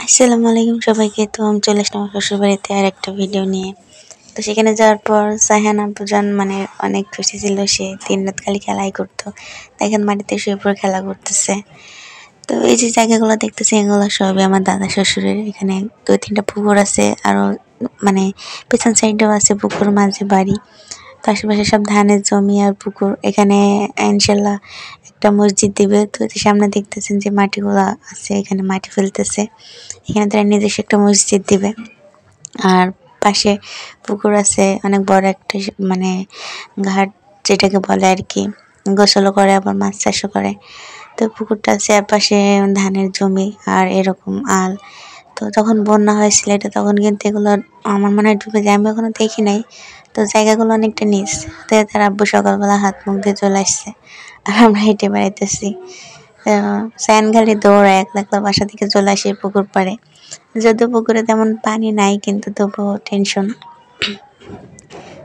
আসসালামু আলাইকুম সবাইকে। তো আমি চলে আসলাম আমার শ্বশুরবাড়িতে আর একটা ভিডিও নিয়ে। তো সেখানে যাওয়ার পর সায়হান আব্বুজান মানে অনেক খুশি ছিল। সে দিন রাত খালি খেলাই করতো। দেখেন মাটিতে শুয়ে পড়ে খেলা করতেছে। তো এই যে জায়গাগুলো দেখতেছি এগুলো সবই আমার দাদা শ্বশুরের। এখানে 2-3টা পুকুর আছে, আরও মানে পেছন সাইডেও আছে পুকুর, মাঝে বাড়ি। তো আশেপাশে সব ধানের জমি আর পুকুর। এখানে ইনশাল্লাহ একটা মসজিদ দিবে। তো সামনে দেখতেছেন যে মাটিগুলা আছে, এখানে মাটি ফেলতেছে। এখানে তারা নিজস্ব একটা মসজিদ দিবে। আর পাশে পুকুর আছে, অনেক বড় একটা মানে ঘাট যেটাকে বলে আর কি। গোসলও করে, আবার মাছ চাষও করে। তো পুকুরটা আছে, পাশে ধানের জমি আর এরকম আল। তো যখন বন্যা হয়েছিল এটা, তখন কিন্তু এগুলো আমার মনে হয় ডুবে যায়। আমি এখনো দেখি নাই। তো জায়গাগুলো অনেকটা নিচ। তো তার আব্বু সকালবেলা হাত মুখ দিয়ে চলে আসছে, আর আমরা হেঁটে বেড়াইতেছি। স্যান খালি দৌড়ায়, একলা বাসা থেকে চলে আসে পুকুর পাড়ে। যদিও পুকুরে তেমন পানি নাই, কিন্তু তবুও টেনশন।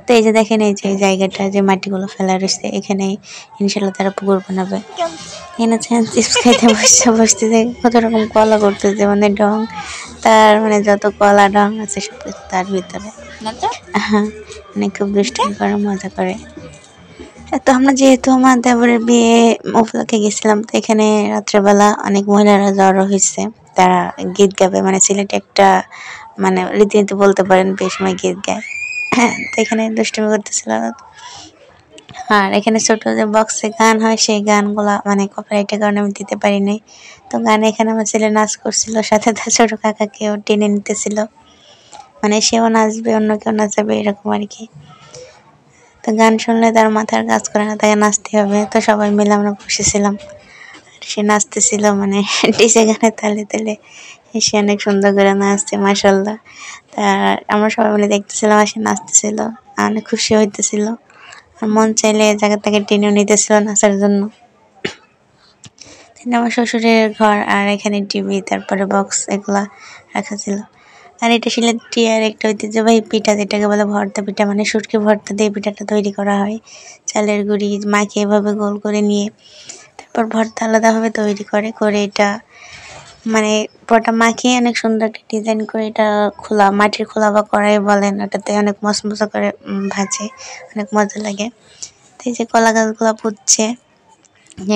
তো এই যে দেখেন, এই যে জায়গাটা যে মাটিগুলো ফেলা রয়েছে, এখানে ইনশাল্লাহ তারা পুকুর বানাবে। এখানে চিপস খাইতে বসতে কত রকম কলা করতেছে, মানে ডং, তার মানে যত কলা ডং আছে সব কিছু তার ভিতরে। মানে খুব দুষ্টামি করে, মজা করে। তো আমরা যেহেতু আমার দেবরের বিয়ে উপলক্ষে গেছিলাম, তো এখানে রাত্রেবেলা অনেক মহিলারা জড়ো হয়েছে। তারা গীত গাবে, মানে সিলেটে একটা মানে রীতিনীতি বলতে পারেন, বেশ সময় গীত গায়। তো এখানে দুষ্টুমি করতেছিল। আর এখানে ছোট যে বক্সে গান হয়, সেই গানগুলা মানে কপিরাইটের কারণে আমি দিতে পারি নাই। তো গানে এখানে আমার ছেলে নাচ করছিল, সাথে তার ছোট কাকাকেও টেনে নিতেছিল, মানে সেও নাচবে, অন্য কেউ নাচাবে, এরকম আর কি। তো গান শুনলে তার মাথার কাজ করে না, তাকে নাচতে হবে। তো সবাই মিলে আমরা বসেছিলাম, সে নাচতেছিল, মানে ডিজে গানে তালে তালে সে অনেক সুন্দর করে নাচছে মাশাল্লাহ। তার আমরা সবাই মিলে দেখতেছিলাম, আর সে নাচতেছিল, অনেক খুশি হইতেছিল। আর মন চাইলে জায়গা থেকে টেনেও নিতেছিল নাচার জন্য। আমার শ্বশুরের ঘর, আর এখানে টিভি, তারপরে বক্স এগুলা রাখা ছিল। আর এটা সিলেটি আর একটা ঐতিহ্যবাহী পিঠা, যেটাকে বলে ভর্তা পিঠা, মানে শুটকি ভর্তা দিয়ে পিঠাটা তৈরি করা হয়। চালের গুঁড়ি মাখিয়ে এভাবে গোল করে নিয়ে তারপর ভর্তা আলাদাভাবে তৈরি করে এটা মানে পুরোটা মাখিয়ে অনেক সুন্দর একটা ডিজাইন করে, এটা খোলা মাটির খোলা বা কড়াই বলেন, ওটাতে অনেক মচমচা করে ভাজে, অনেক মজা লাগে। তো এই যে কলা গাছগুলো পুঁতছে,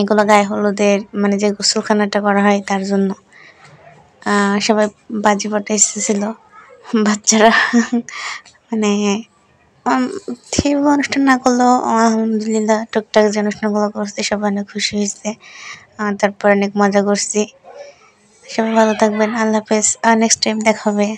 এগুলো গায়ে হলুদের মানে যে গোসলখানাটা করা হয় তার জন্য। সবাই বাজি পটাইতেছিল বাচ্চারা। মানে থিম অনুষ্ঠান না করলেও আলহামদুলিল্লাহ টুকটাক যে অনুষ্ঠানগুলো করছে সবাই অনেক খুশি হয়েছে। তারপর অনেক মজা করছি। সবাই ভালো থাকবেন, আল্লাহ হাফেজ। নেক্সট টাইম দেখা হবে।